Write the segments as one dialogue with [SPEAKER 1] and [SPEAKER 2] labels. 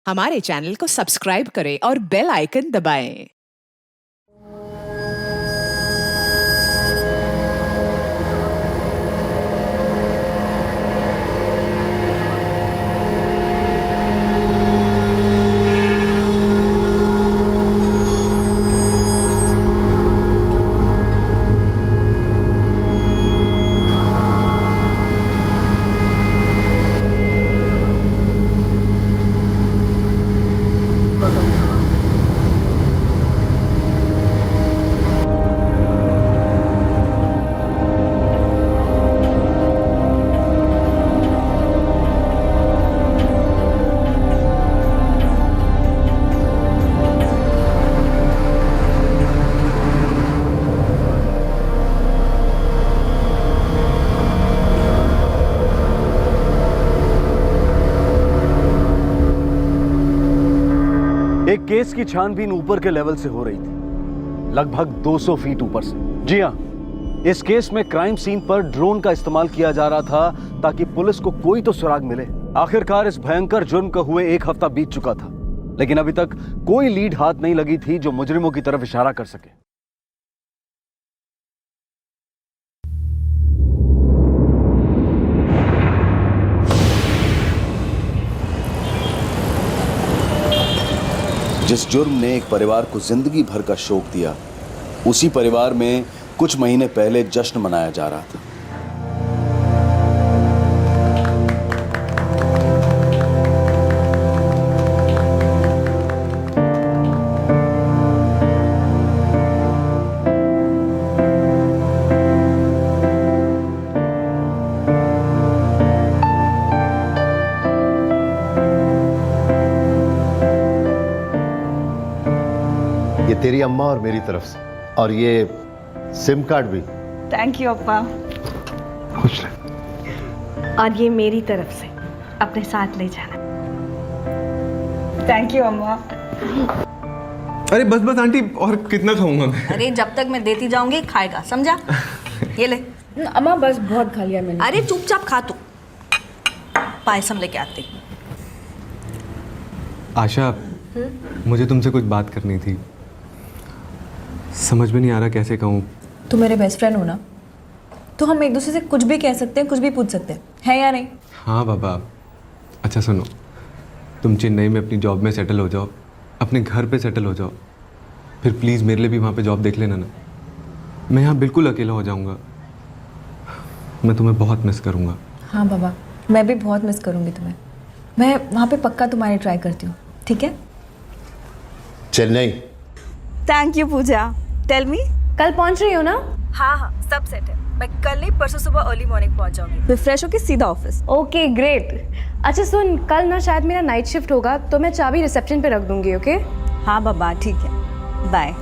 [SPEAKER 1] हमारे चैनल को सब्सक्राइब करें और बेल आइकन दबाएं।
[SPEAKER 2] एक केस की छानबीन ऊपर के लेवल से हो रही थी, लगभग 200 फीट ऊपर से। जी हां, इस केस में क्राइम सीन पर ड्रोन का इस्तेमाल किया जा रहा था ताकि पुलिस को कोई तो सुराग मिले। आखिरकार इस भयंकर जुर्म को हुए 1 हफ्ता बीत चुका था, लेकिन अभी तक कोई लीड हाथ नहीं लगी थी जो मुजरिमों की तरफ इशारा कर सके। जिस जुर्म ने एक परिवार को जिंदगी भर का शोक दिया, उसी परिवार में कुछ महीने पहले जश्न मनाया जा रहा था।
[SPEAKER 3] ये तेरी अम्मा और मेरी तरफ से, और ये सिम कार्ड भी।
[SPEAKER 4] थैंक यू अप्पा।
[SPEAKER 3] खुश रह।
[SPEAKER 4] और ये मेरी तरफ से, अपने साथ ले जाना। थैंक यू अम्मा।
[SPEAKER 5] अरे बस बस आंटी, और कितना खाऊंगा मैं?
[SPEAKER 6] अरे जब तक मैं देती जाऊंगी खाएगा, समझा? ये ले।
[SPEAKER 4] अम्मा बस बहुत खा लिया मैंने।
[SPEAKER 6] अरे चुपचाप खा तू। पायसम लेके आती।
[SPEAKER 5] आशा, मुझे तुमसे कुछ बात करनी थी। समझ में नहीं आ रहा कैसे कहूँ।
[SPEAKER 7] तुम मेरे बेस्ट फ्रेंड हो ना, तो हम एक दूसरे से कुछ भी कह सकते हैं, कुछ भी पूछ सकते हैं, है या नहीं?
[SPEAKER 5] हाँ बाबा। अच्छा सुनो, तुम चेन्नई में अपनी जॉब में सेटल हो जाओ, अपने घर पे सेटल हो जाओ, फिर प्लीज़ मेरे लिए भी वहाँ पे जॉब देख लेना ना। मैं यहाँ बिल्कुल अकेला हो जाऊँगा। मैं तुम्हें बहुत मिस करूँगा।
[SPEAKER 7] हाँ बाबा, मैं भी बहुत मिस करूँगी तुम्हें। मैं वहाँ पे पक्का तुम्हारी ट्राई करती हूँ, ठीक है?
[SPEAKER 3] Chennai.
[SPEAKER 4] Thank you Pooja. Tell me.
[SPEAKER 7] कल पहुँच रही हो ना?
[SPEAKER 6] हाँ हाँ, सब सेट है। मैं कल नहीं, परसों सुबह अर्ली मॉर्निंग पहुँच जाऊंगी।
[SPEAKER 4] फिर फ्रेश होके सीधा ऑफिस।
[SPEAKER 7] Okay great. अच्छा सुन, कल ना शायद मेरा नाइट शिफ्ट होगा, तो मैं चाबी रिसेप्शन पे रख दूंगी, ओके?
[SPEAKER 4] हाँ बाबा ठीक है, बाय।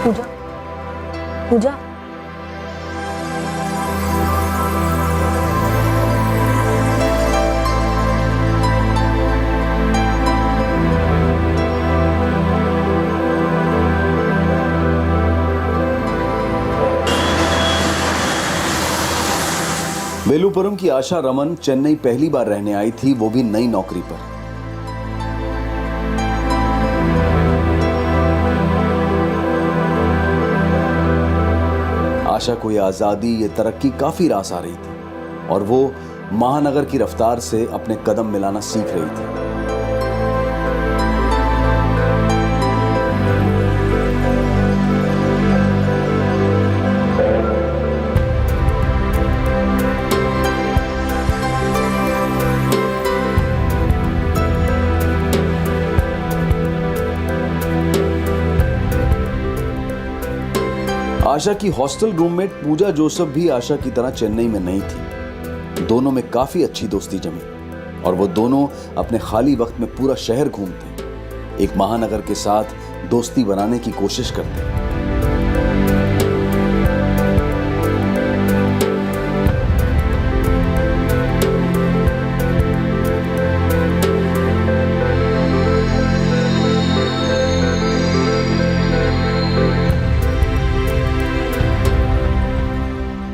[SPEAKER 7] पूजा, पूजा।
[SPEAKER 2] वेलुपुरम की आशा रमन चेन्नई पहली बार रहने आई थी, वो भी नई नौकरी पर। आशा को ये आजादी, ये तरक्की काफी रास आ रही थी और वो महानगर की रफ्तार से अपने कदम मिलाना सीख रही थी।
[SPEAKER 8] आशा की हॉस्टल रूममेट पूजा जोसेफ भी आशा की तरह चेन्नई में नहीं थी। दोनों में काफी अच्छी दोस्ती जमी और वो दोनों अपने खाली वक्त में पूरा शहर घूमते, एक महानगर के साथ दोस्ती बनाने की कोशिश करते।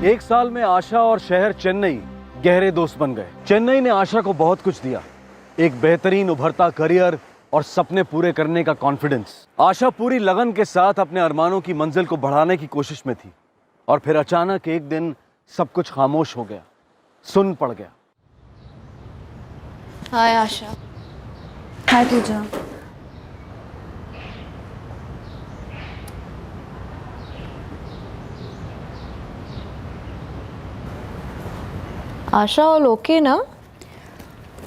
[SPEAKER 2] एक साल में आशा और शहर चेन्नई गहरे दोस्त बन गए। चेन्नई ने आशा को बहुत कुछ दिया, एक बेहतरीन उभरता करियर और सपने पूरे करने का कॉन्फिडेंस। आशा पूरी लगन के साथ अपने अरमानों की मंजिल को बढ़ाने की कोशिश में थी और फिर अचानक एक दिन सब कुछ खामोश हो गया, सुन पड़ गया।
[SPEAKER 9] हाय आशा।
[SPEAKER 4] हाय पूजा।
[SPEAKER 9] आशा ऑल ओके ना?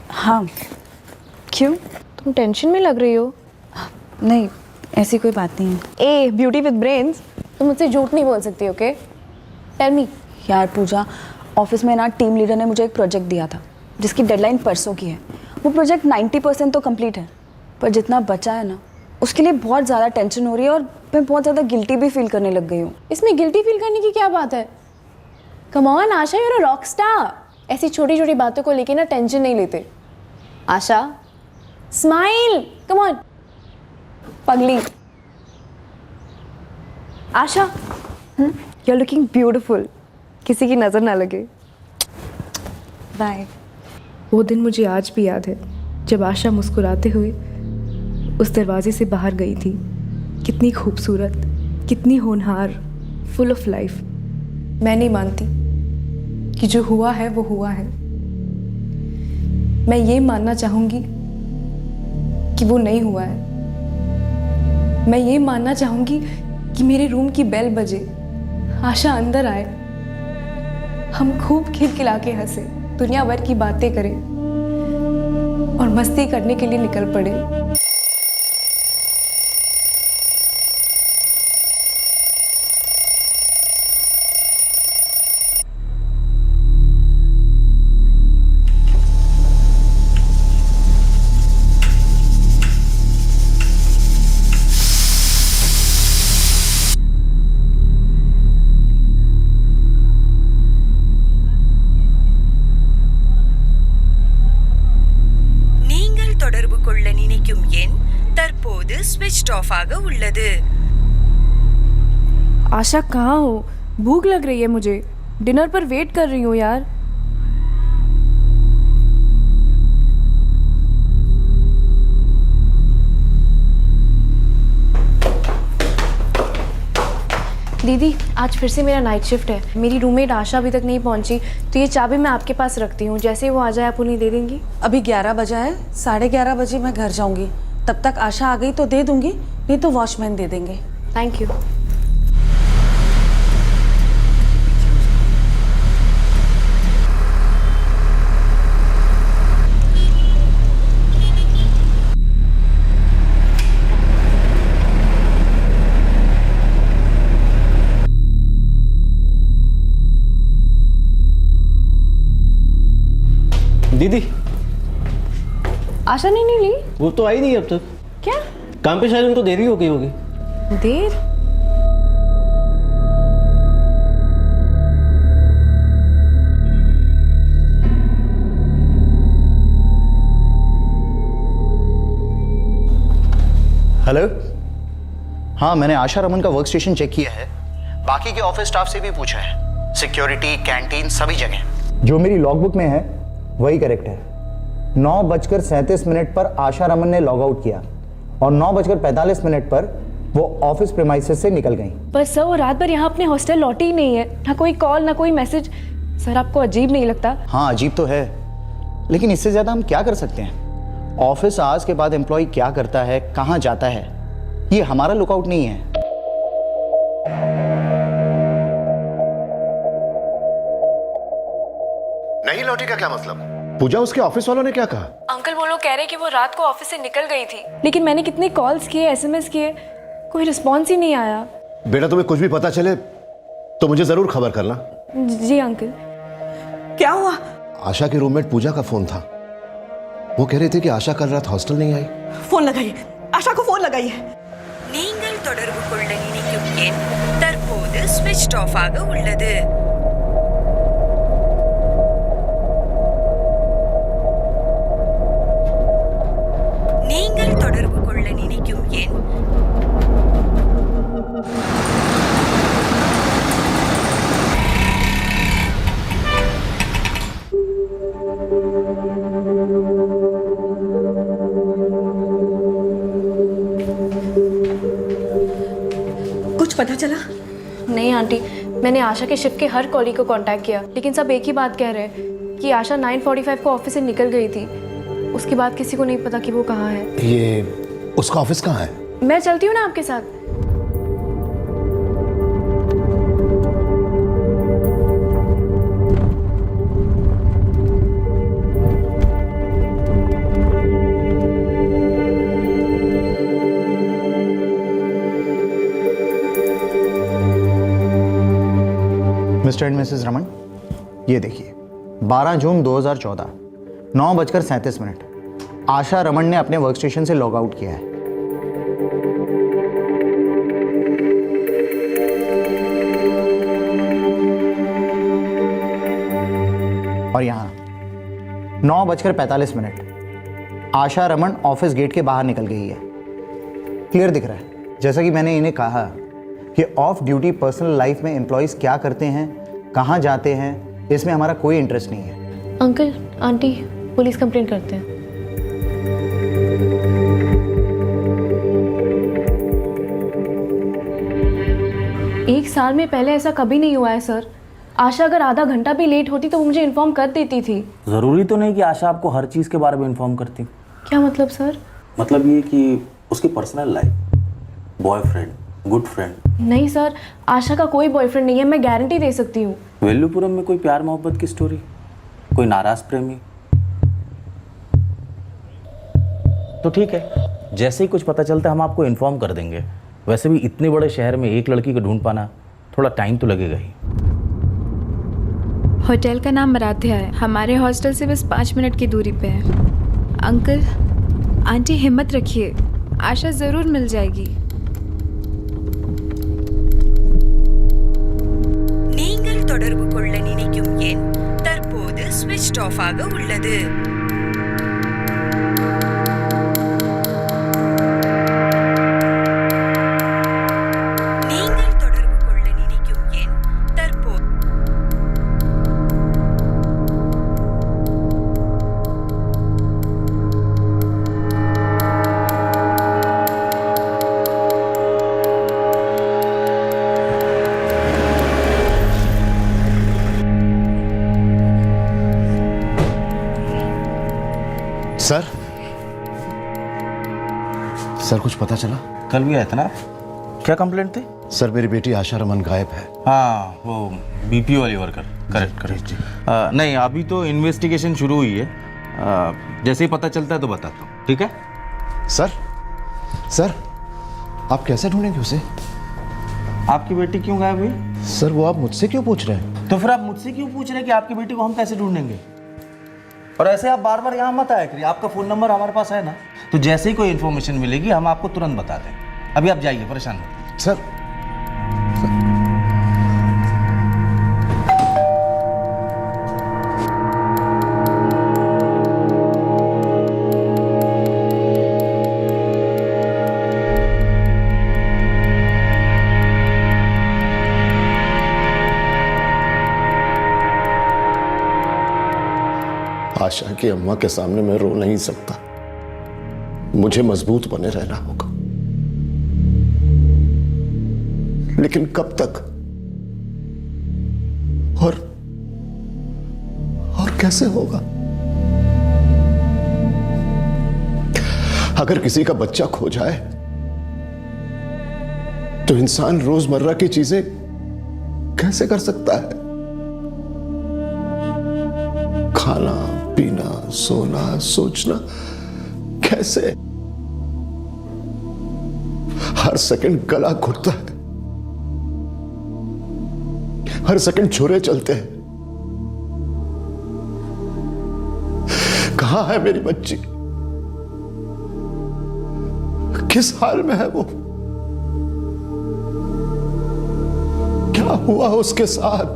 [SPEAKER 4] हाँ, क्यों?
[SPEAKER 9] तुम टेंशन में लग रही हो।
[SPEAKER 4] नहीं, ऐसी कोई बात नहीं है।
[SPEAKER 9] ए ब्यूटी विद ब्रेन्स, तुम मुझसे झूठ नहीं बोल सकती, ओके? Tell me.
[SPEAKER 4] यार पूजा, ऑफिस में ना टीम लीडर ने मुझे एक प्रोजेक्ट दिया था जिसकी डेडलाइन परसों की है। वो प्रोजेक्ट 90% तो कंप्लीट है, पर जितना बचा है ना उसके लिए बहुत ज़्यादा टेंशन हो रही है और मैं बहुत ज़्यादा गिल्टी भी फील करने लग गई हूँ।
[SPEAKER 9] इसमें गिल्टी फील करने की क्या बात है? Come on Asha, you are a rock star. ऐसी छोटी छोटी बातों को लेके ना टेंशन नहीं लेते। आशा स्माइल, कम ऑन पगली। आशा
[SPEAKER 4] यू आर लुकिंग ब्यूटिफुल।
[SPEAKER 9] किसी की नज़र ना लगे।
[SPEAKER 4] बाय।
[SPEAKER 7] वो दिन मुझे आज भी याद है जब आशा मुस्कुराते हुए उस दरवाजे से बाहर गई थी। कितनी खूबसूरत, कितनी होनहार, फुल ऑफ लाइफ। मैं नहीं मानती कि जो हुआ है वो हुआ है। मैं ये मानना चाहूँगी कि वो नहीं हुआ है। मैं ये मानना चाहूँगी कि मेरे रूम की बेल बजे, आशा अंदर आए, हम खूब खिलखिला के हंसे, दुनिया भर की बातें करें और मस्ती करने के लिए निकल पड़े।
[SPEAKER 6] स्विच ऑफ आगा उल्लது।
[SPEAKER 7] आशा कहाँ हो? भूख लग रही है मुझे, डिनर पर वेट कर रही हूँ यार। दीदी, आज फिर से मेरा नाइट शिफ्ट है। मेरी रूममेट आशा अभी तक नहीं पहुंची, तो ये चाबी मैं आपके पास रखती हूँ। जैसे ही वो आ जाए आप उन्हें दे देंगी।
[SPEAKER 10] अभी 11 बजा है, 11:30 बजे मैं घर जाऊंगी। तब तक आशा आ गई तो दे दूंगी, नहीं तो वॉचमैन दे देंगे।
[SPEAKER 7] Thank you.
[SPEAKER 11] दीदी,
[SPEAKER 7] आशा ने नहीं ली?
[SPEAKER 11] वो तो आई नहीं अब तक।
[SPEAKER 7] क्या?
[SPEAKER 11] काम पे शायद उनको देरी हो गई होगी।
[SPEAKER 7] देर?
[SPEAKER 12] हेलो। हाँ, मैंने आशा रमन का वर्क स्टेशन चेक किया है, बाकी के ऑफिस स्टाफ से भी पूछा है। सिक्योरिटी, कैंटीन, सभी जगह जो मेरी लॉगबुक में है वही करेक्ट है। 9:37 पर आशा रमन ने लॉग आउट किया और 9:45 पर वो ऑफिस प्रेमाइसेस से निकल गई।
[SPEAKER 7] पर सर, वो रात भर यहाँ अपने हॉस्टल लौटी ही नहीं है, ना कोई कॉल ना कोई मैसेज। सर, आपको अजीब नहीं लगता?
[SPEAKER 12] हाँ, अजीब तो है, लेकिन इससे ज्यादा हम क्या कर सकते हैं? ऑफिस आवर्स के बाद एम्प्लॉय क्या करता है, कहाँ जाता है, ये हमारा लुकआउट नहीं है।
[SPEAKER 3] नहीं लौटी का क्या मतलब? पूजा, उसके ऑफिस वालों ने क्या कहा?
[SPEAKER 7] अंकल, वो लोग कह रहे कि वो रात को ऑफिस से निकल गई थी, लेकिन मैंने कितने कॉल्स किए, SMS किए, कोई रिस्पॉन्स ही नहीं आया।
[SPEAKER 3] बेटा, तुम्हें कुछ भी पता चले तो मुझे जरूर खबर करना।
[SPEAKER 7] जी अंकल।
[SPEAKER 10] क्या हुआ?
[SPEAKER 3] आशा की रूममेट पूजा का फोन था। वो कह रही थी कि आशा कल रात हॉस्टल नहीं आई।
[SPEAKER 10] फोन लगाइए, आशा को फोन लगाइए।
[SPEAKER 6] நீங்கள் தொடர்பு கொள்ள நினைக்கும் எண் தற்போது ஸ்விட்ச் ஆஃப் ஆக உள்ளது. நீங்கள் தொடர்பு கொள்ள நினைக்கும் எண்
[SPEAKER 10] कुछ पता चला?
[SPEAKER 7] नहीं आंटी, मैंने आशा के शिफ्ट के हर कॉलीग को कांटेक्ट किया, लेकिन सब एक ही बात कह रहे हैं कि आशा 9:45 को ऑफिस से निकल गई थी। उसके बाद किसी को नहीं पता कि वो कहाँ है।
[SPEAKER 3] ये उसका ऑफिस कहाँ है?
[SPEAKER 7] मैं चलती हूँ ना आपके साथ।
[SPEAKER 12] मिस्टर एंड मिसेस रमन, ये देखिए 12 जून 2014 9:37 आशा रमन ने अपने वर्क स्टेशन से लॉग आउट किया है। और यहाँ 9:45 आशा रमन ऑफिस गेट के बाहर निकल गई है। क्लियर दिख रहा है। जैसा कि मैंने इन्हें कहा कि ऑफ ड्यूटी पर्सनल लाइफ में एम्प्लॉयज क्या करते हैं, कहाँ जाते हैं, इसमें हमारा कोई इंटरेस्ट नहीं है।
[SPEAKER 7] अंकल आंटी पुलिस कंप्लेंट करते हैं। एक साल में पहले ऐसा कभी नहीं हुआ है सर। आशा अगर आधा घंटा भी लेट होती तो वो मुझे इन्फॉर्म कर देती थी।
[SPEAKER 11] ज़रूरी तो नहीं कि आशा आपको हर चीज़ के बारे में इन्फॉर्म करती।
[SPEAKER 7] क्या मतलब सर?
[SPEAKER 11] मतलब ये कि उसकी personal life, boyfriend, good friend.
[SPEAKER 7] नहीं सर, आशा का कोई बॉयफ्रेंड नहीं है, मैं गारंटी दे सकती हूँ।
[SPEAKER 11] वेल्लूपुरम में कोई प्यार मोहब्बत की स्टोरी, कोई नाराज प्रेमी? तो ठीक है, जैसे ही कुछ पता चलता है हम आपको इन्फॉर्म कर देंगे। वैसे भी इतने बड़े शहर में एक लड़की को ढूंढ पाना थोड़ा टाइम तो लगेगा ही।
[SPEAKER 13] होटल का नाम मराठा है, हमारे हॉस्टल से बस 5 मिनट की दूरी पे है। अंकल आंटी हिम्मत रखिए, आशा ज़रूर मिल जाएगी।
[SPEAKER 6] நீங்கள் தொடர்பு கொள்ள நினைக்கும் எண் தற்போது ஸ்விட்ச் ஆஃப் ஆக உள்ளது. நீங்கள் தொடர்பு கொள்ள நினைக்கும் எண் தற்போது
[SPEAKER 3] सर कुछ पता चला?
[SPEAKER 11] कल भी आया था ना? क्या कंप्लेंट थी?
[SPEAKER 3] सर मेरी बेटी आशा रमन गायब है।
[SPEAKER 11] हाँ, वो बीपीओ वाली वर्कर। Correct correct. नहीं, अभी तो इन्वेस्टिगेशन शुरू हुई है। जैसे ही पता चलता है तो बताता हूँ, ठीक है?
[SPEAKER 3] सर आप कैसे ढूंढेंगे उसे?
[SPEAKER 11] आपकी बेटी क्यों गायब हुई?
[SPEAKER 3] सर वो आप मुझसे क्यों पूछ रहे हैं?
[SPEAKER 11] तो फिर आप मुझसे क्यों पूछ रहे हैं कि आपकी बेटी को हम कैसे ढूंढेंगे? और ऐसे आप बार बार यहाँ मत आया करिए। आपका फ़ोन नंबर हमारे पास है ना, तो जैसे ही कोई इन्फॉर्मेशन मिलेगी हम आपको तुरंत बता दें। अभी आप जाइए, परेशान मत।
[SPEAKER 3] सर आशा की अम्मा के सामने मैं रो नहीं सकता। मुझे मजबूत बने रहना होगा। लेकिन कब तक और कैसे होगा? अगर किसी का बच्चा खो जाए तो इंसान रोजमर्रा की चीजें कैसे कर सकता है? खाना पीना, सोना, सोचना, कैसे? हर सेकंड गला घुटता है। हर सेकंड छुरे चलते हैं। कहां है मेरी बच्ची? किस हाल में है वो? क्या हुआ उसके साथ?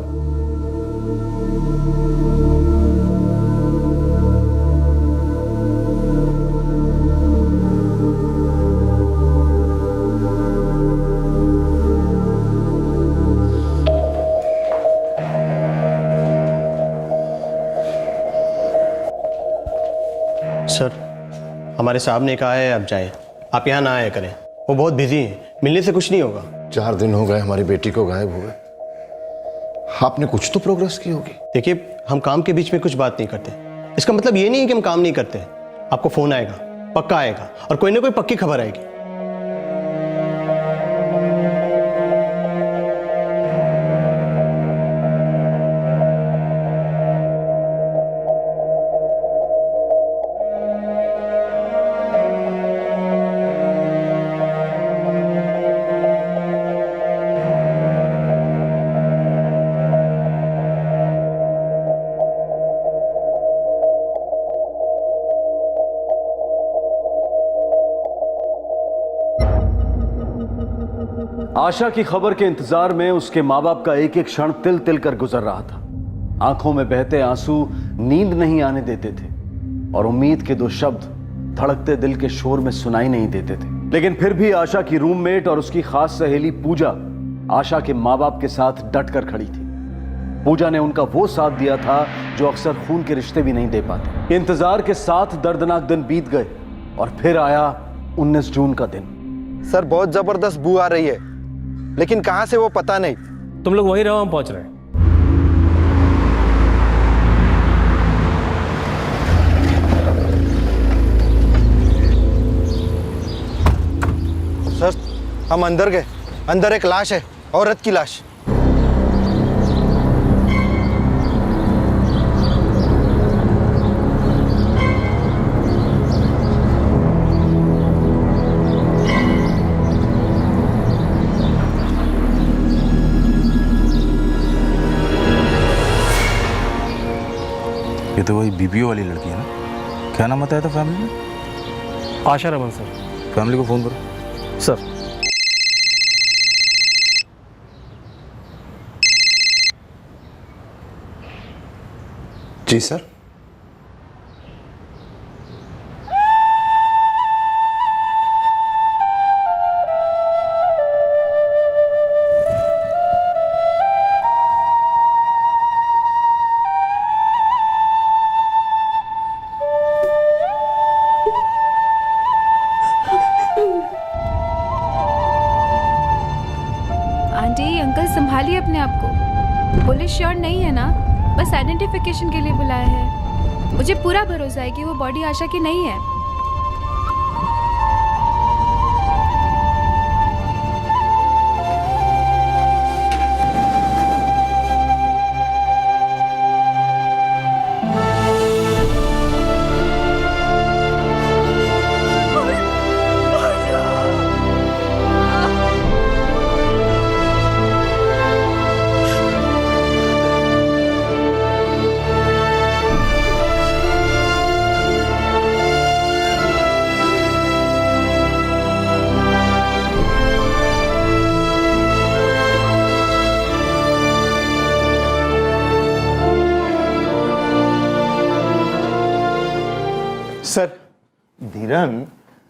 [SPEAKER 12] सर, हमारे साहब ने कहा है अब जाएं। आप यहाँ ना आया करें, वो बहुत बिजी हैं, मिलने से कुछ नहीं होगा।
[SPEAKER 3] 4 दिन हो गए हमारी बेटी को गायब हुए। आपने कुछ तो प्रोग्रेस की होगी।
[SPEAKER 12] देखिए, हम काम के बीच में कुछ बात नहीं करते। इसका मतलब ये नहीं है कि हम काम नहीं करते। आपको फोन आएगा, पक्का आएगा, और कोई ना कोई पक्की खबर आएगी।
[SPEAKER 2] आशा की खबर के इंतजार में उसके माँ बाप का एक एक क्षण तिल तिल कर गुजर रहा था। आंखों में बहते आंसू नींद नहीं आने देते थे और उम्मीद के 2 शब्द धड़कते दिल के शोर में सुनाई नहीं देते थे। लेकिन फिर भी आशा की रूममेट और उसकी खास सहेली पूजा आशा के माँ बाप के साथ डट कर खड़ी थी। पूजा ने उनका वो साथ दिया था जो अक्सर खून के रिश्ते भी नहीं दे पाते। इंतजार के 7 दर्दनाक दिन बीत गए और फिर आया 19 जून का दिन।
[SPEAKER 14] सर, बहुत जबरदस्त बू आ रही है, लेकिन कहां से वो पता नहीं।
[SPEAKER 11] तुम लोग वहीं रहो, हम पहुंच रहे हैं।
[SPEAKER 14] सर, हम अंदर गए। अंदर एक लाश है, औरत की लाश।
[SPEAKER 11] ये तो वही बीपीओ वाली लड़की है ना? क्या नाम बताया था फैमिली में?
[SPEAKER 14] आशा रमन सर।
[SPEAKER 11] फैमिली को फोन करो।
[SPEAKER 14] सर,
[SPEAKER 3] जी सर।
[SPEAKER 13] आंटी, अंकल संभालिए अपने आप को। पुलिस श्योर नहीं है ना, बस आइडेंटिफिकेशन के लिए बुलाया है। मुझे पूरा भरोसा है कि वो बॉडी आशा की नहीं है।
[SPEAKER 12] सर, धीरन,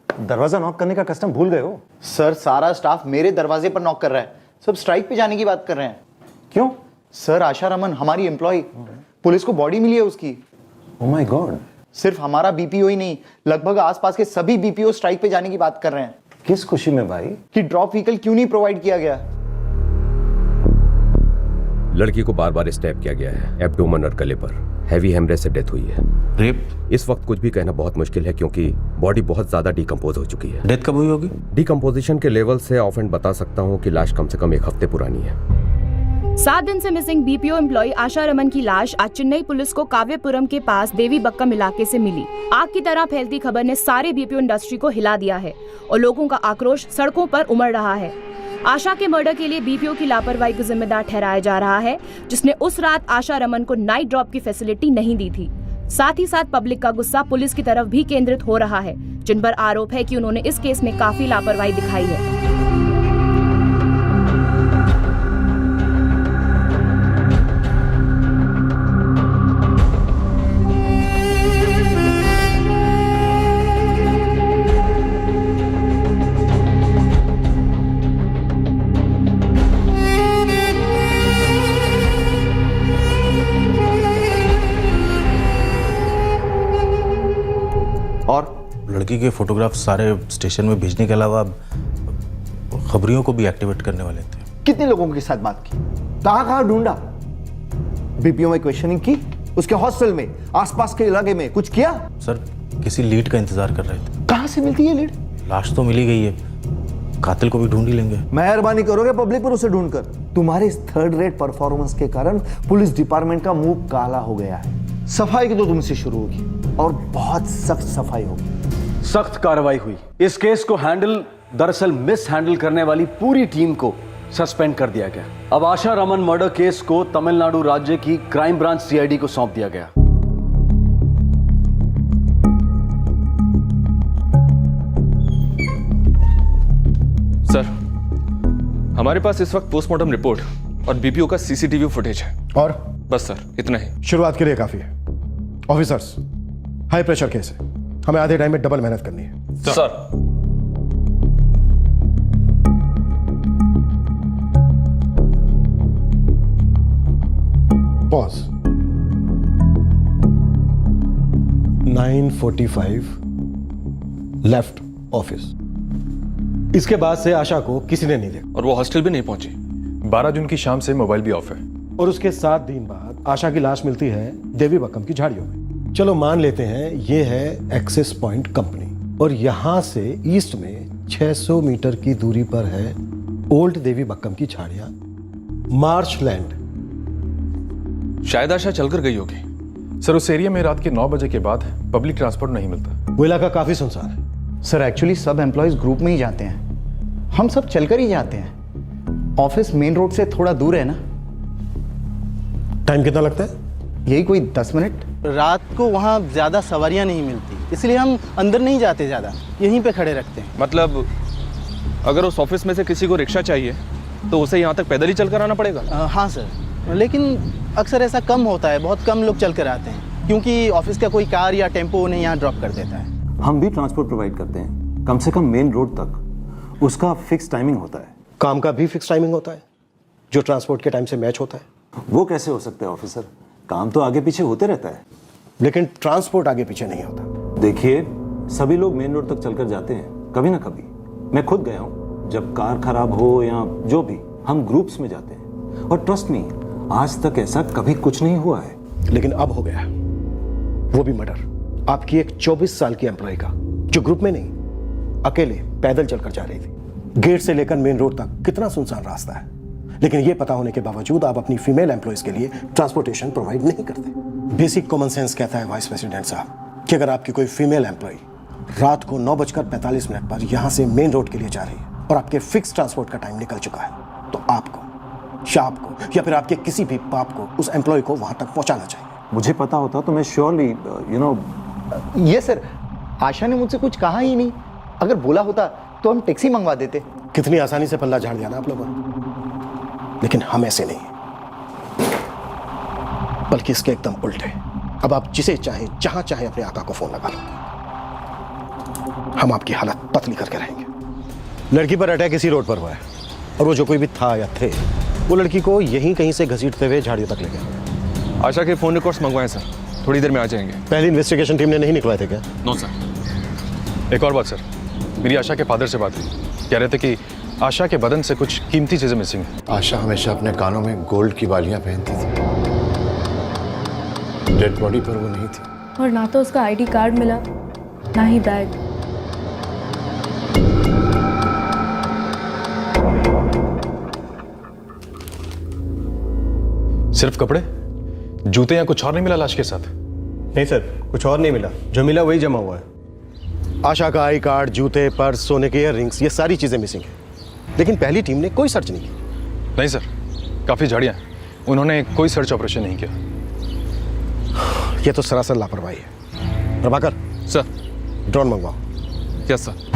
[SPEAKER 12] दरवाजा नॉक करने का कस्टम भूल गए हो?
[SPEAKER 15] सर, सारा स्टाफ मेरे दरवाजे पर नॉक कर रहा है। सब स्ट्राइक पे जाने की बात कर रहे हैं।
[SPEAKER 12] क्यों?
[SPEAKER 15] सर, आशा रमन हमारी एम्प्लॉय, पुलिस को बॉडी मिली है उसकी।
[SPEAKER 12] Oh my God.
[SPEAKER 15] सिर्फ हमारा बीपीओ ही नहीं, लगभग आसपास के सभी बीपीओ स्ट्राइक पे जाने की बात कर रहे हैं।
[SPEAKER 12] किस खुशी में भाई?
[SPEAKER 15] कि ड्रॉप व्हीकल क्यों नहीं प्रोवाइड किया गया।
[SPEAKER 16] लड़की को बार बार स्टैब किया गया है, एब्डोमेन और गले पर। हैवी हेमरेज से डेथ हुई है।
[SPEAKER 11] रेप?
[SPEAKER 16] इस वक्त कुछ भी कहना बहुत मुश्किल है क्योंकि बॉडी बहुत ज्यादा डिकम्पोज हो चुकी है।
[SPEAKER 11] डेथ कब हुई होगी?
[SPEAKER 16] डिकम्पोजिशन के लेवल से ऑफ एंड बता सकता हूँ कि लाश कम से कम 1 हफ्ते पुरानी है।
[SPEAKER 17] 7 दिन से मिसिंग बीपीओ एम्प्लॉय आशा रमन की लाश आज चेन्नई पुलिस को काव्यपुरम के पास देवी बक्कम इलाके से मिली। आग की तरह फैलती खबर ने सारे बीपीओ इंडस्ट्री को हिला दिया है और लोगों का आक्रोश सड़कों पर उमड़ रहा है। आशा के मर्डर के लिए बीपीओ की लापरवाही को जिम्मेदार ठहराया जा रहा है, जिसने उस रात आशा रमन को नाइट ड्रॉप की फैसिलिटी नहीं दी थी। साथ ही साथ पब्लिक का गुस्सा पुलिस की तरफ भी केंद्रित हो रहा है, जिन पर आरोप है कि उन्होंने इस केस में काफी लापरवाही दिखाई है।
[SPEAKER 11] और लड़की के फोटोग्राफ सारे स्टेशन में भेजने के अलावा खबरियों को भी एक्टिवेट करने वाले थे।
[SPEAKER 15] कितने लोगों के साथ बात की, कहां कहां ढूंढा, बीपीओ में क्वेश्चनिंग की, उसके हॉस्टल में, आसपास के इलाके में कुछ किया?
[SPEAKER 11] सर किसी लीड का इंतजार कर रहे थे।
[SPEAKER 15] कहां से मिलती है लीड?
[SPEAKER 11] लाश तो मिली गई है, कातिल को भी ढूंढ ही लेंगे।
[SPEAKER 15] मेहरबानी करोगे पब्लिक पर उसे ढूंढकर? तुम्हारे इस थर्ड रेट परफॉर्मेंस के कारण पुलिस डिपार्टमेंट का मुंह काला हो गया है। सफाई की तो तुमसे शुरू होगी और बहुत सख्त सफाई होगी।
[SPEAKER 2] सख्त कार्रवाई हुई। इस केस को दरअसल मिस हैंडल करने वाली पूरी टीम को सस्पेंड कर दिया गया। अब आशा रमन मर्डर केस को तमिलनाडु राज्य की क्राइम ब्रांच सीआईडी को सौंप दिया गया।
[SPEAKER 5] सर, हमारे पास इस वक्त पोस्टमार्टम रिपोर्ट और बीपीओ का सीसीटीवी फुटेज है।
[SPEAKER 18] और
[SPEAKER 5] बस सर, इतना ही।
[SPEAKER 18] शुरुआत के लिए काफी है। ऑफिसर्स, हाई प्रेशर केस है, हमें आधे टाइम में डबल मेहनत करनी है।
[SPEAKER 5] सर।
[SPEAKER 18] पॉज। 9:45 left office. इसके बाद से आशा को किसी ने नहीं देखा
[SPEAKER 5] और वो हॉस्टल भी नहीं पहुंची।
[SPEAKER 19] 12 जून की शाम से मोबाइल भी ऑफ है।
[SPEAKER 18] और उसके 7 दिन बाद आशा की लाश मिलती है देवी बक्कम की झाड़ियों में। चलो मान लेते हैं ये है एक्सेस पॉइंट कंपनी और यहां से ईस्ट में 600 मीटर की दूरी पर है ओल्ड देवी बक्कम की झाड़ियां, मार्च लैंड।
[SPEAKER 5] शायद आशा चलकर गई होगी।
[SPEAKER 19] सर, उस एरिया में रात के 9 बजे के बाद पब्लिक ट्रांसपोर्ट नहीं मिलता।
[SPEAKER 18] वो इलाका काफी सुनसान है।
[SPEAKER 12] सर एक्चुअली सब एम्प्लॉयज ग्रुप में ही जाते हैं, हम सब चलकर ही जाते हैं। ऑफिस मेन रोड से थोड़ा दूर है ना।
[SPEAKER 18] टाइम कितना लगता है?
[SPEAKER 12] यही कोई 10 मिनट।
[SPEAKER 11] रात को वहाँ ज्यादा सवारियाँ नहीं मिलती, इसलिए हम अंदर नहीं जाते, ज्यादा यहीं पे खड़े रखते हैं।
[SPEAKER 5] मतलब अगर उस ऑफिस में से किसी को रिक्शा चाहिए तो उसे यहाँ तक पैदल ही चलकर आना पड़ेगा?
[SPEAKER 11] हाँ सर, लेकिन अक्सर ऐसा कम होता है, बहुत कम लोग चल कर आते हैं क्योंकि ऑफिस का कोई कार या टेम्पो उन्हें यहाँ ड्रॉप कर देता है।
[SPEAKER 20] हम भी ट्रांसपोर्ट प्रोवाइड करते हैं, कम से कम मेन रोड तक। उसका फिक्स टाइमिंग होता है।
[SPEAKER 18] काम का भी फिक्स टाइमिंग होता है जो ट्रांसपोर्ट के टाइम से मैच होता है?
[SPEAKER 20] वो कैसे हो सकता है ऑफिसर, काम तो आगे पीछे होते रहता है।
[SPEAKER 18] लेकिन ट्रांसपोर्ट आगे पीछे नहीं होता।
[SPEAKER 20] देखिए, सभी लोग मेन रोड तक चलकर जाते हैं, कभी ना कभी। मैं खुद गया हूँ, जब कार खराब हो या जो भी, हम ग्रुप्स में जाते हैं। और ट्रस्ट मी, आज तक ऐसा कभी कुछ नहीं हुआ है।
[SPEAKER 18] लेकिन अब हो गया, वो भी मर्डर आपकी एक 24 साल की एम्प्लॉय का, जो ग्रुप में नहीं, अकेले पैदल चलकर जा रही थी। गेट से लेकर मेन रोड तक कितना सुनसान रास्ता है, लेकिन यह पता होने के बावजूद आप अपनी फीमेल एम्प्लॉयज के लिए ट्रांसपोर्टेशन प्रोवाइड नहीं करते। बेसिक कॉमन सेंस कहता है वाइस प्रेसिडेंट साहब कि अगर आपकी कोई फीमेल एम्प्लॉय रात को 9:45 पर यहां से मेन रोड के लिए जा रही है और आपके फिक्स ट्रांसपोर्ट का टाइम निकल चुका है, तो आपको या या फिर आपके किसी भी बाप को उस एम्प्लॉय को वहां तक पहुंचाना चाहिए।
[SPEAKER 20] मुझे पता होता तो मैं श्योरली
[SPEAKER 12] ये सर, आशा ने मुझसे कुछ कहा ही नहीं। अगर बोला होता तो हम टैक्सी मंगवा देते।
[SPEAKER 18] कितनी आसानी से पल्ला झाड़ दिया ना आप लोगों ने, लेकिन हम ऐसे नहीं, बल्कि इसके एकदम उल्टे। अब आप जिसे चाहे जहां चाहे अपने आका को फोन लगा लो, हम आपकी हालत पतली करके रहेंगे। लड़की पर अटैक इसी रोड पर हुआ है और वो जो कोई भी था या थे, वो लड़की को यहीं कहीं से घसीटते हुए झाड़ियों तक ले गया।
[SPEAKER 5] आशा के फोन रिकॉर्ड्स मंगवाएं सर, थोड़ी देर में आ जाएंगे।
[SPEAKER 18] पहली इन्वेस्टिगेशन टीम ने नहीं निकलवाए थे क्या?
[SPEAKER 5] No sir.
[SPEAKER 19] एक और बात सर, मेरी आशा के फादर से बात हुई, कह रहे थे कि आशा के बदन से कुछ कीमती चीजें मिसिंग है।
[SPEAKER 3] आशा हमेशा अपने कानों में गोल्ड की बालियां पहनती थी। डेड बॉडी पर वो नहीं थी।
[SPEAKER 7] और ना तो उसका आईडी कार्ड मिला, ना ही बैग।
[SPEAKER 19] सिर्फ कपड़े, जूते या कुछ और नहीं मिला लाश के साथ?
[SPEAKER 18] नहीं सर, कुछ और नहीं मिला, जो मिला वही जमा हुआ है। आशा का आई कार्ड, जूते, पर्स, सोने के इयररिंग्स, ये सारी चीजें मिसिंग है। लेकिन पहली टीम ने कोई सर्च नहीं की।
[SPEAKER 19] नहीं सर, काफ़ी झाड़ियाँ हैं, उन्होंने कोई सर्च ऑपरेशन नहीं किया।
[SPEAKER 18] यह तो सरासर लापरवाही है। प्रभाकर
[SPEAKER 19] सर,
[SPEAKER 18] ड्रोन मंगवाओ।
[SPEAKER 19] Yes sir.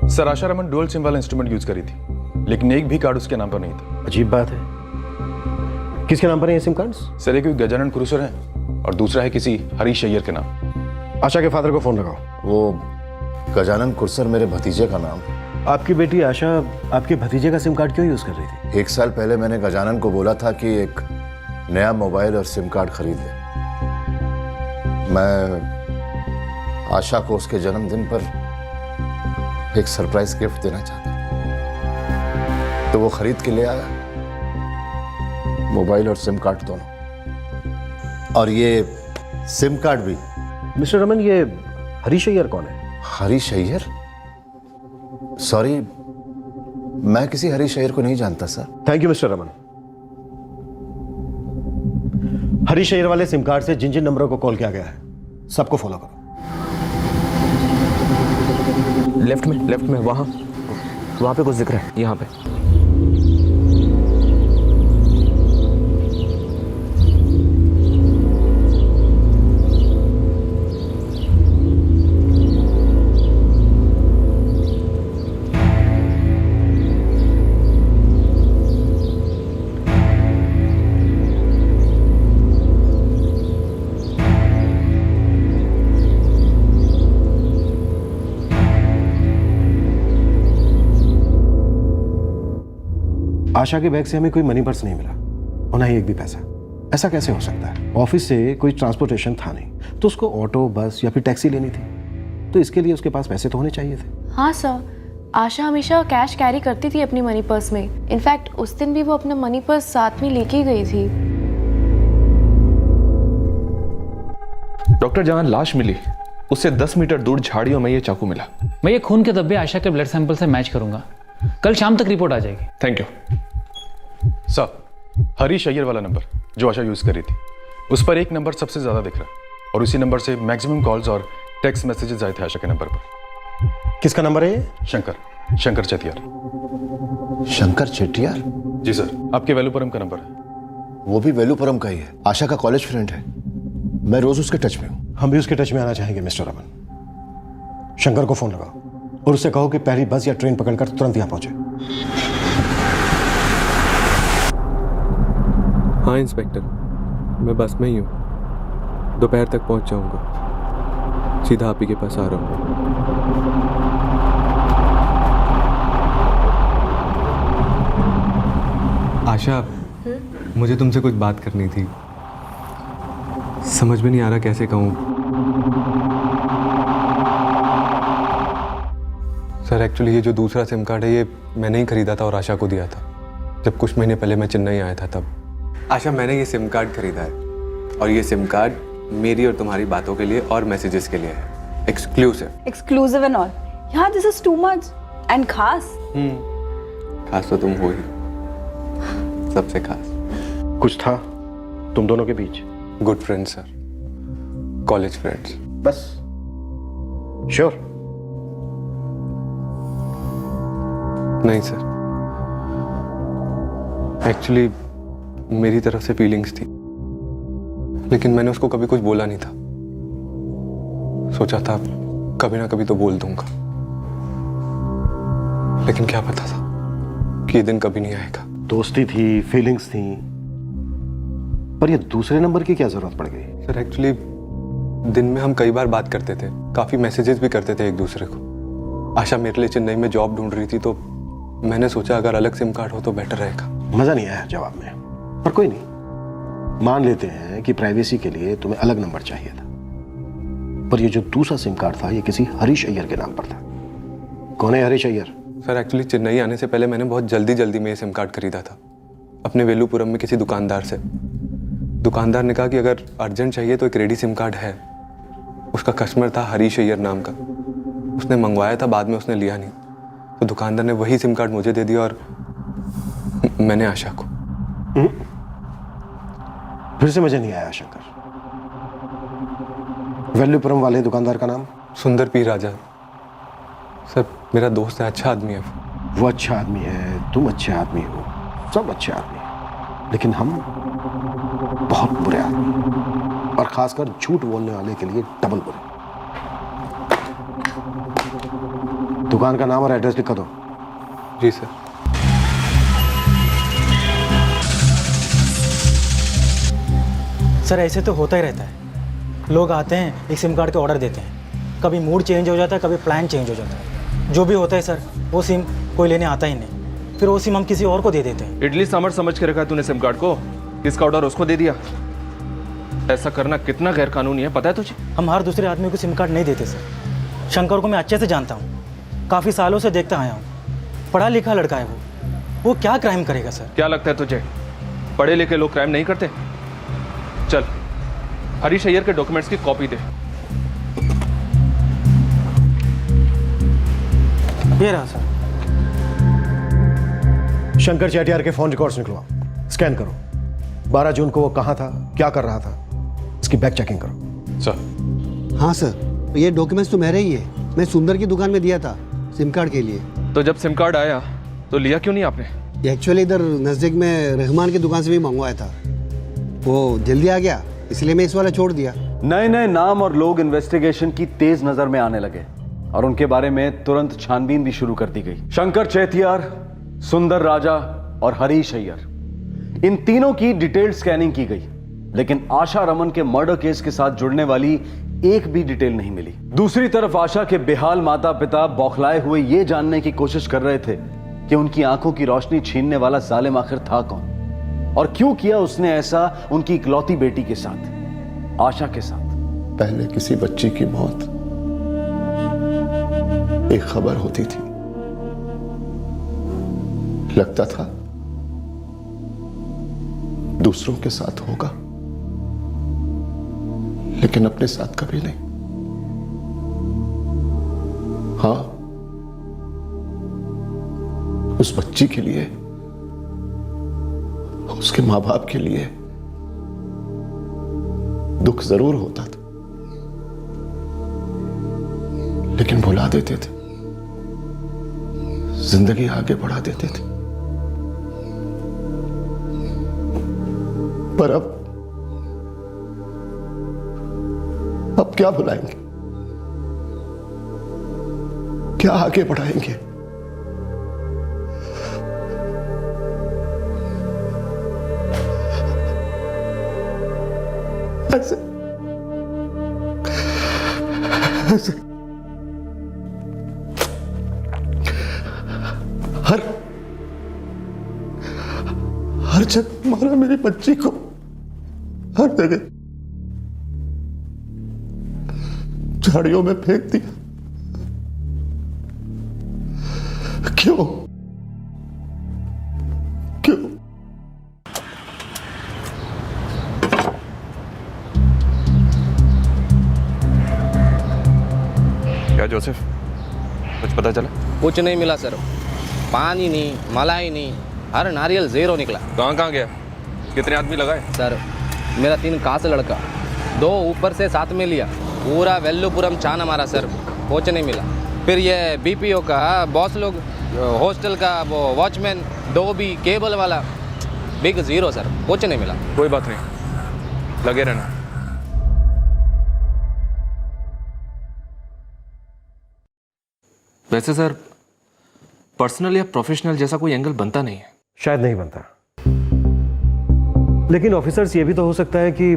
[SPEAKER 19] Sir, Asha Raman dual sim वाला इंस्ट्रूमेंट यूज करी थी, लेकिन एक भी कार्ड उसके नाम पर नहीं था।
[SPEAKER 18] अजीब बात है। किसके नाम पर है ये सिम कार्ड्स?
[SPEAKER 19] सर, एक गजानन कुरुसर है और दूसरा है किसी हरीश अय्यर के नाम।
[SPEAKER 18] आशा के फादर को फोन लगाओ।
[SPEAKER 3] वो गजानन कुरसर मेरे भतीजे का नाम।
[SPEAKER 18] आपकी बेटी आशा आपके भतीजे का सिम कार्ड क्यों यूज कर रही थी?
[SPEAKER 3] 1 साल पहले मैंने गजानन को बोला था कि एक नया मोबाइल और सिम कार्ड खरीद ले। मैं आशा को उसके जन्मदिन पर एक सरप्राइज गिफ्ट देना चाहता था, तो वो खरीद के ले आया, मोबाइल और सिम कार्ड दोनों। और ये सिम कार्ड भी।
[SPEAKER 18] मिस्टर रमन, ये हरीश अय्यर कौन है?
[SPEAKER 3] हरीश अय्यर? सॉरी, मैं किसी हरीश अय्यर को नहीं जानता sir.
[SPEAKER 18] Thank you mister Raman. Harish Iyer वाले सिम कार्ड से जिन जिन नंबरों को कॉल किया गया है सबको फॉलो करो।
[SPEAKER 5] लेफ्ट में वहाँ पे कुछ जिक्र है, यहाँ पे।
[SPEAKER 18] आशा के बैग से हमें कोई मनी पर्स नहीं मिला और ना ही एक भी पैसा। ऐसा कैसे हो सकता है? ऑफिस से कोई ट्रांसपोर्टेशन था नहीं, तो उसको ऑटो, बस या फिर टैक्सी लेनी थी, तो इसके लिए उसके पास पैसे तो होने चाहिए थे।
[SPEAKER 9] हाँ सर, आशा हमेशा कैश कैरी करती थी अपनी मनी पर्स में। इनफैक्ट उस दिन भी वो अपना मनी पर्स साथ में लेके ही गई थी।
[SPEAKER 19] डॉक्टर, जहां लाश मिली उससे 10 मीटर दूर झाड़ियों में ये चाकू मिला।
[SPEAKER 21] मैं ये खून के धब्बे आशा के ब्लड सैंपल से मैच करूंगा, कल शाम तक रिपोर्ट आ जाएगी।
[SPEAKER 19] Thank you sir. Harish Iyer वाला नंबर जो आशा यूज करी थी, उस पर एक नंबर सबसे ज्यादा दिख रहा है और उसी नंबर से मैक्सिमम कॉल्स और टेक्स्ट मैसेजेस आए थे आशा के नंबर पर।
[SPEAKER 18] किसका नंबर है ये?
[SPEAKER 19] शंकर चेटियार।
[SPEAKER 3] शंकर चेटियार?
[SPEAKER 19] जी सर, आपके वेलुपुरम का नंबर है।
[SPEAKER 3] वो भी वेलुपुरम का ही है। आशा का कॉलेज फ्रेंड है, मैं रोज उसके टच में हूँ।
[SPEAKER 18] हम भी उसके टच में आना चाहेंगे मिस्टर रमन। शंकर को फोन लगाओ और उससे कहो कि पहली बस या ट्रेन पकड़कर तुरंत यहाँ पहुंचे।
[SPEAKER 5] हाँ इंस्पेक्टर, मैं बस में ही हूँ, दोपहर तक पहुंच जाऊंगा। सीधा आप ही के पास आ रहा हूँ। आशा, मुझे तुमसे कुछ बात करनी थी, समझ में नहीं आ रहा कैसे कहूँ। सर, एक्चुअली ये जो दूसरा सिम कार्ड है ये मैंने ही खरीदा था और आशा को दिया था। जब कुछ महीने पहले मैं चेन्नई आया था तब। आशा, मैंने ये सिम कार्ड खरीदा है और ये सिम कार्ड मेरी और तुम्हारी बातों के लिए और मैसेजेस के लिए है।
[SPEAKER 4] Exclusive and all. यार this is too much. And खास
[SPEAKER 5] खास तो तुम हो ही, सबसे खास।
[SPEAKER 18] कुछ था तुम दोनों के बीच?
[SPEAKER 5] Good friends sir, college friends.
[SPEAKER 18] बस? श्योर?
[SPEAKER 5] नहीं सर, एक्चुअली मेरी तरफ से फीलिंग्स थी, लेकिन मैंने उसको कभी कुछ बोला नहीं था। सोचा था कभी ना कभी तो बोल दूंगा, लेकिन क्या पता था कि ये दिन कभी नहीं आएगा।
[SPEAKER 18] दोस्ती थी, फीलिंग्स थी, पर ये दूसरे नंबर की क्या जरूरत पड़ गई?
[SPEAKER 5] सर, एक्चुअली दिन में हम कई बार बात करते थे, काफी मैसेजेस भी करते थे एक दूसरे को, आशा मेरे लिए चेन्नई में जॉब ढूंढ रही थी, तो मैंने सोचा अगर अलग सिम कार्ड हो तो बेटर रहेगा।
[SPEAKER 18] मजा नहीं आया जवाब में, पर कोई नहीं, मान लेते हैं कि प्राइवेसी के लिए तुम्हें अलग नंबर चाहिए था, पर ये जो दूसरा सिम कार्ड था ये किसी हरीश अय्यर के नाम पर था। कौन है हरीश अय्यर?
[SPEAKER 5] सर एक्चुअली चेन्नई आने से पहले मैंने बहुत जल्दी में ये सिम कार्ड खरीदा था अपने वेलुपुरम में किसी दुकानदार से। दुकानदार ने कहा कि अगर अर्जेंट चाहिए तो एक रेडी सिम कार्ड है। उसका कस्टमर था हरीश अय्यर नाम का, उसने मंगवाया था, बाद में उसने लिया नहीं, तो दुकानदार ने वही सिम कार्ड मुझे दे दिया और मैंने आशा को।
[SPEAKER 18] फिर से मुझे नहीं आया शंकर। वेल्लुपुरम वाले दुकानदार का नाम?
[SPEAKER 5] सुंदर पी राजा। सर मेरा दोस्त है, अच्छा आदमी है
[SPEAKER 18] वो अच्छा आदमी है, तुम अच्छे आदमी हो, सब अच्छे आदमी हैं, लेकिन हम बहुत बुरे आदमी हैं, और खासकर झूठ बोलने वाले के लिए डबल बुरे। दुकान का नाम और एड्रेस लिखा दो।
[SPEAKER 5] जी सर।
[SPEAKER 1] सर ऐसे तो होता ही रहता है, लोग आते हैं एक सिम कार्ड के ऑर्डर देते हैं, कभी मूड चेंज हो जाता है, कभी प्लान चेंज हो जाता है, जो भी होता है सर वो सिम कोई लेने आता ही नहीं, फिर वो सिम हम किसी और को दे देते हैं।
[SPEAKER 19] इडली सांभर समझ के रखा है तूने सिम कार्ड को, किसका ऑर्डर उसको दे दिया। ऐसा करना कितना गैर कानूनी है पता है तुझे?
[SPEAKER 1] हम हर दूसरे आदमी को सिम कार्ड नहीं देते सर। शंकर को मैं अच्छे से जानता हूँ, काफ़ी सालों से देखता आया हूँ, पढ़ा लिखा लड़का है वो क्या क्राइम करेगा सर?
[SPEAKER 19] क्या लगता है तुझे पढ़े लिखे लोग क्राइम नहीं करते? चल हरीश अय्यर के डॉक्यूमेंट्स की कॉपी दे।
[SPEAKER 1] ये रहा सर।
[SPEAKER 18] शंकर चेटियार के फोन रिकॉर्ड्स निकलवाओ, स्कैन करो। 12 जून को वो कहाँ था, क्या कर रहा था, इसकी बैक चेकिंग करो।
[SPEAKER 19] सर।
[SPEAKER 22] हाँ सर, ये डॉक्यूमेंट्स तो मेरे ही है, मैं सुंदर की दुकान में दिया था सिम कार्ड के लिए।
[SPEAKER 19] तो जब सिम कार्ड आया तो लिया क्यों नहीं आपने?
[SPEAKER 22] एक्चुअली इधर नज़दीक में रहमान की दुकान से भी मंगवाया था, वो जल्दी आ गया इसलिए मैं इस वाला छोड़ दिया।
[SPEAKER 2] नए नए नाम और लोग इन्वेस्टिगेशन की तेज नजर में आने लगे और उनके बारे में तुरंत छानबीन भी शुरू कर दी गई। शंकर चेतियार, सुंदर राजा और हरीश अय्यर, इन तीनों की डिटेल्ड स्कैनिंग की गई, लेकिन आशा रमन के मर्डर केस के साथ जुड़ने वाली एक भी डिटेल नहीं मिली। दूसरी तरफ आशा के बेहाल माता पिता बौखलाए हुए ये जानने की कोशिश कर रहे थे कि उनकी आंखों की रोशनी छीनने वाला जालिम आखिर था कौन और क्यों किया उसने ऐसा उनकी इकलौती बेटी के साथ, आशा के साथ।
[SPEAKER 3] पहले किसी बच्ची की मौत एक खबर होती थी, लगता था दूसरों के साथ होगा, लेकिन अपने साथ कभी नहीं। हाँ, उस बच्ची के लिए, उसके मां बाप के लिए दुख जरूर होता था, लेकिन भुला देते थे, जिंदगी आगे बढ़ा देते थे। पर अब क्या भुलाएंगे, क्या आगे बढ़ाएंगे? ऐसे हर जगह मारा मेरी बच्ची को, हर जगह झाड़ियों में फेंक दिया। क्यों? क्यों?
[SPEAKER 19] क्या जोसेफ, कुछ पता चला?
[SPEAKER 23] कुछ नहीं मिला सर, पानी नहीं, मलाई नहीं, हर नारियल ज़ीरो निकला।
[SPEAKER 19] कहाँ गया? कितने आदमी लगाए?
[SPEAKER 23] सर मेरा 3 खास लड़का, 2 ऊपर से साथ में लिया, पूरा वेल्लुपुरम छाना मारा सर, कुछ नहीं मिला। फिर ये बीपीओ का बॉस लोग, हॉस्टल का वो वॉचमैन, डोबी, केबल वाला, बिग ज़ीरो सर, कुछ नहीं मिला।
[SPEAKER 19] कोई बात नहीं, लगे रहना।
[SPEAKER 5] वैसे सर पर्सनल या प्रोफेशनल जैसा कोई एंगल बनता नहीं है।
[SPEAKER 18] शायद नहीं बनता, लेकिन ऑफिसर्स ये भी तो हो सकता है कि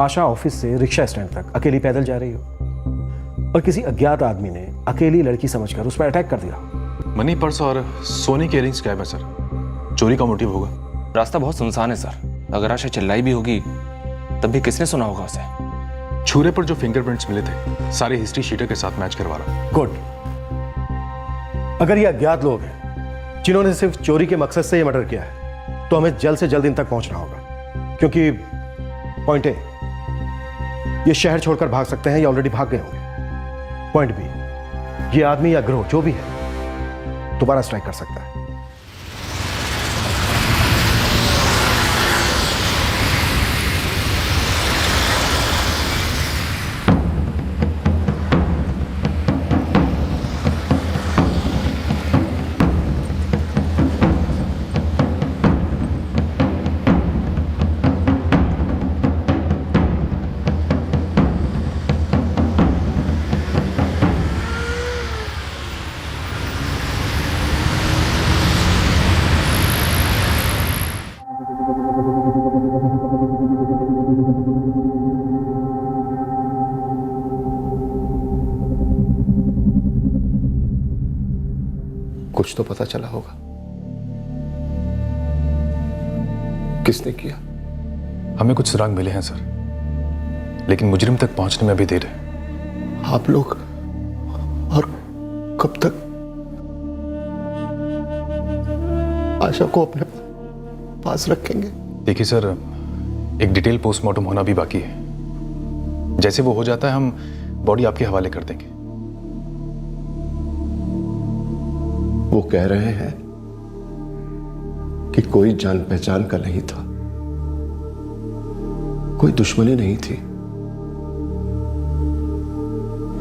[SPEAKER 18] आशा ऑफिस से रिक्शा स्टैंड तक अकेली पैदल जा रही हो, और किसी अज्ञात आदमी ने अकेली लड़की समझकर उस पर अटैक कर दिया।
[SPEAKER 19] मनी, पर्स और सोने के इयरिंग्स गायब है सर। चोरी का मोटिव होगा।
[SPEAKER 23] रास्ता बहुत सुनसान है सर। अगर आशा चिल्लाई भी होगी तब भी किसने सुना होगा उसे?
[SPEAKER 19] छुरे पर जो फिंगरप्रिंट्स मिले थे सारे हिस्ट्री शीटर के साथ मैच करवा रहा हूं।
[SPEAKER 18] गुड। अगर ये अज्ञात लोग हैं जिन्होंने सिर्फ चोरी के मकसद से ये मर्डर किया है तो हमें जल्द से जल्द इन तक पहुंचना होगा, क्योंकि पॉइंट ए, ये शहर छोड़कर भाग सकते हैं या ऑलरेडी भाग गए होंगे। पॉइंट बी, ये आदमी या गिरोह जो भी है दोबारा स्ट्राइक कर सकता है।
[SPEAKER 3] कुछ तो पता चला होगा किसने किया।
[SPEAKER 19] हमें कुछ सुराग मिले हैं सर, लेकिन मुजरिम तक पहुंचने में भी देर है।
[SPEAKER 3] आप लोग और कब तक आशा को अपने पास रखेंगे?
[SPEAKER 19] देखिए सर, एक डिटेल पोस्टमार्टम होना भी बाकी है। जैसे वो हो जाता है हम बॉडी आपके हवाले कर देंगे।
[SPEAKER 3] वो कह रहे हैं कि कोई जान पहचान का नहीं था, कोई दुश्मनी नहीं थी।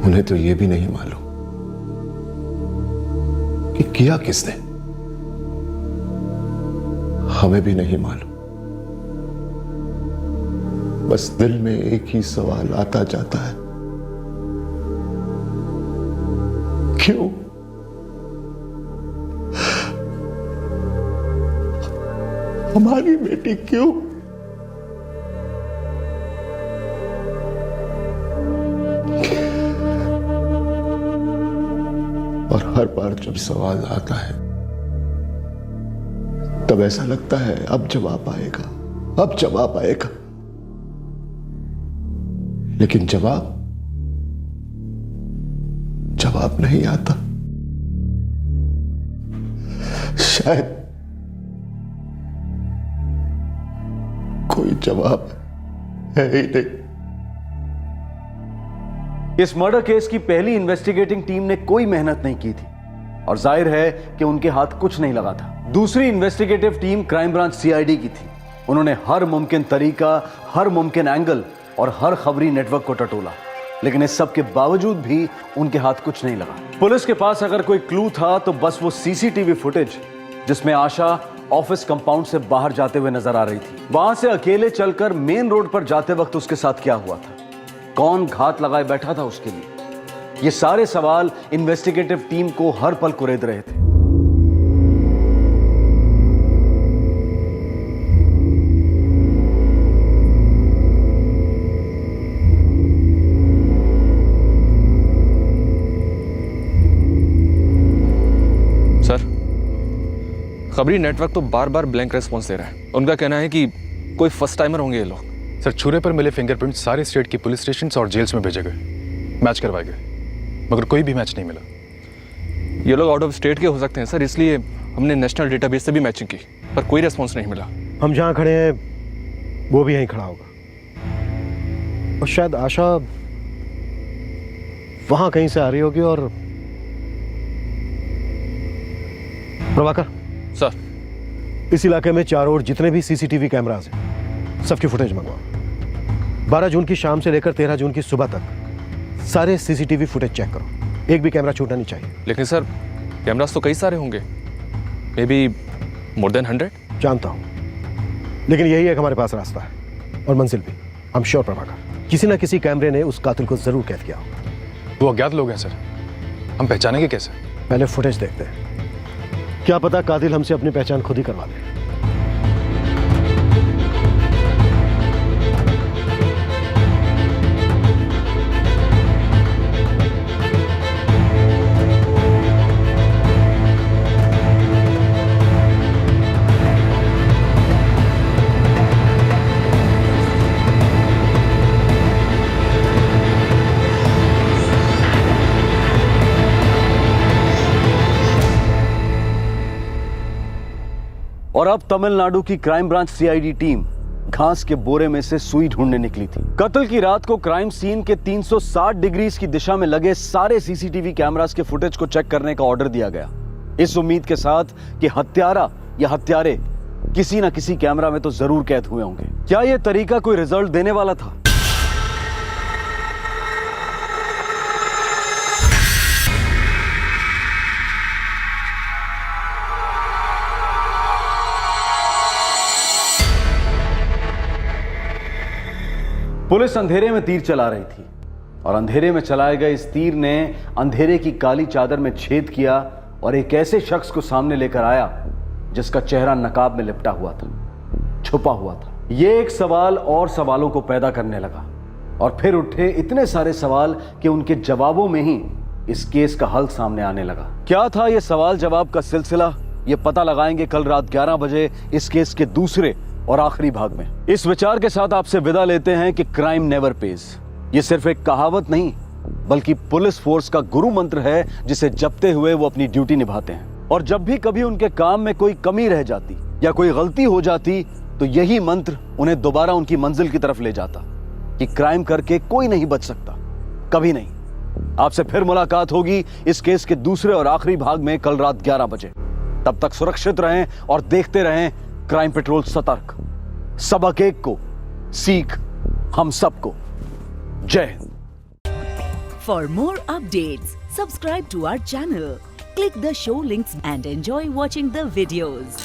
[SPEAKER 3] उन्हें तो यह भी नहीं मालूम कि किया किसने। हमें भी नहीं मालूम। बस दिल में एक ही सवाल आता जाता है, क्यों? हमारी बेटी क्यों? और हर बार जब सवाल आता है तब ऐसा लगता है अब जवाब आएगा, अब जवाब आएगा। लेकिन जवाब नहीं आता। शायद कोई जवाब है ही नहीं।
[SPEAKER 2] इस मर्डर केस की पहली इन्वेस्टिगेटिंग टीम ने कोई मेहनत नहीं की थी और जाहिर है कि उनके हाथ कुछ नहीं लगा था। दूसरी investigative team crime branch CID की थी। उन्होंने हर मुमकिन तरीका, हर मुमकिन एंगल और हर खबरी नेटवर्क को टटोला, लेकिन इस सब के बावजूद भी उनके हाथ कुछ नहीं लगा। पुलिस के पास अगर कोई क्लू था तो बस वो सीसीटीवी फुटेज जिसमें आशा ऑफिस कंपाउंड से बाहर जाते हुए नजर आ रही थी। वहां से अकेले चलकर मेन रोड पर जाते वक्त उसके साथ क्या हुआ था, कौन घात लगाए बैठा था उसके लिए, ये सारे सवाल इन्वेस्टिगेटिव टीम को हर पल कुरेद रहे थे।
[SPEAKER 23] खबरी नेटवर्क तो बार बार ब्लैंक रेस्पॉन्स दे रहा है। उनका कहना है कि कोई फर्स्ट टाइमर होंगे ये लोग।
[SPEAKER 19] सर, छुरे पर मिले फिंगरप्रिंट सारे स्टेट के पुलिस स्टेशन और जेल्स में भेजे गए, मैच करवाए गए, मगर कोई भी मैच नहीं मिला।
[SPEAKER 23] ये लोग आउट ऑफ स्टेट के हो सकते हैं सर, इसलिए हमने नेशनल डेटाबेस से भी मैचिंग की, पर कोई रेस्पॉन्स नहीं मिला।
[SPEAKER 18] हम जहां खड़े हैं वो भी यहीं खड़ा होगा और शायद आशा वहां कहीं से आ रही होगी। और प्रभाकर
[SPEAKER 23] सर,
[SPEAKER 18] इस इलाके में चारों ओर जितने भी सीसीटीवी कैमरास हैं सबकी फुटेज मंगवाओ। 12 जून की शाम से लेकर 13 जून की सुबह तक सारे सीसीटीवी फुटेज चेक करो। एक भी कैमरा छूटना नहीं चाहिए।
[SPEAKER 23] लेकिन सर, कैमरास तो कई सारे होंगे, मे बी मोर देन 100।
[SPEAKER 18] जानता हूं, लेकिन यही एक हमारे पास रास्ता है और मंजिल भी। आई एम श्योर प्रभाकर, किसी ना किसी कैमरे ने उस कातिल को जरूर कैद किया होगा।
[SPEAKER 19] वो अज्ञात लोग हैं सर, हम पहचानेंगे कैसे?
[SPEAKER 18] पहले फुटेज देखते हैं, क्या पता कातिल हमसे अपनी पहचान खुद ही करवा दे।
[SPEAKER 2] और अब तमिलनाडु की क्राइम ब्रांच सीआईडी टीम घास के बोरे में से सुई ढूंढने निकली थी। कत्ल की रात को क्राइम सीन के 360 डिग्रीज की दिशा में लगे सारे सीसीटीवी कैमरास के फुटेज को चेक करने का ऑर्डर दिया गया, इस उम्मीद के साथ कि हत्यारा या हत्यारे किसी ना किसी कैमरा में तो जरूर कैद हुए होंगे। क्या यह तरीका कोई रिजल्ट देने वाला था? पुलिस अंधेरे में तीर चला रही थी और अंधेरे में चलाए गए इस तीर ने अंधेरे की काली चादर में छेद किया और एक ऐसे शख्स को सामने लेकर आया जिसका चेहरा नकाब में लिपटा हुआ था, छुपा हुआ था। यह एक सवाल और सवालों को पैदा करने लगा और फिर उठे इतने सारे सवाल कि उनके जवाबों में ही इस केस का हल सामने आने लगा। क्या था यह सवाल जवाब का सिलसिला, यह पता लगाएंगे कल रात 11 बजे इस केस के दूसरे और आखिरी भाग में। इस विचार के साथ आपसे विदा लेते हैं कि क्राइम नेवर पेज ये सिर्फ एक कहावत नहीं बल्कि पुलिस फोर्स का गुरु मंत्र है, जिसे जपते हुए वो अपनी ड्यूटी निभाते हैं। और जब भी कभी उनके काम में कोई कमी रह जाती या कोई गलती हो जाती तो यही मंत्र उन्हें दोबारा उनकी मंजिल की तरफ ले जाता कि क्राइम करके कोई नहीं बच सकता, कभी नहीं। आपसे फिर मुलाकात होगी इस केस के दूसरे और आखिरी भाग में कल रात 11 बजे। तब तक सुरक्षित रहें और देखते रहें क्राइम पेट्रोल सतर्क। सबक एक को, सीख हम सबको। जय Hind.
[SPEAKER 6] For more updates, subscribe to our channel, click the show links and enjoy watching the videos.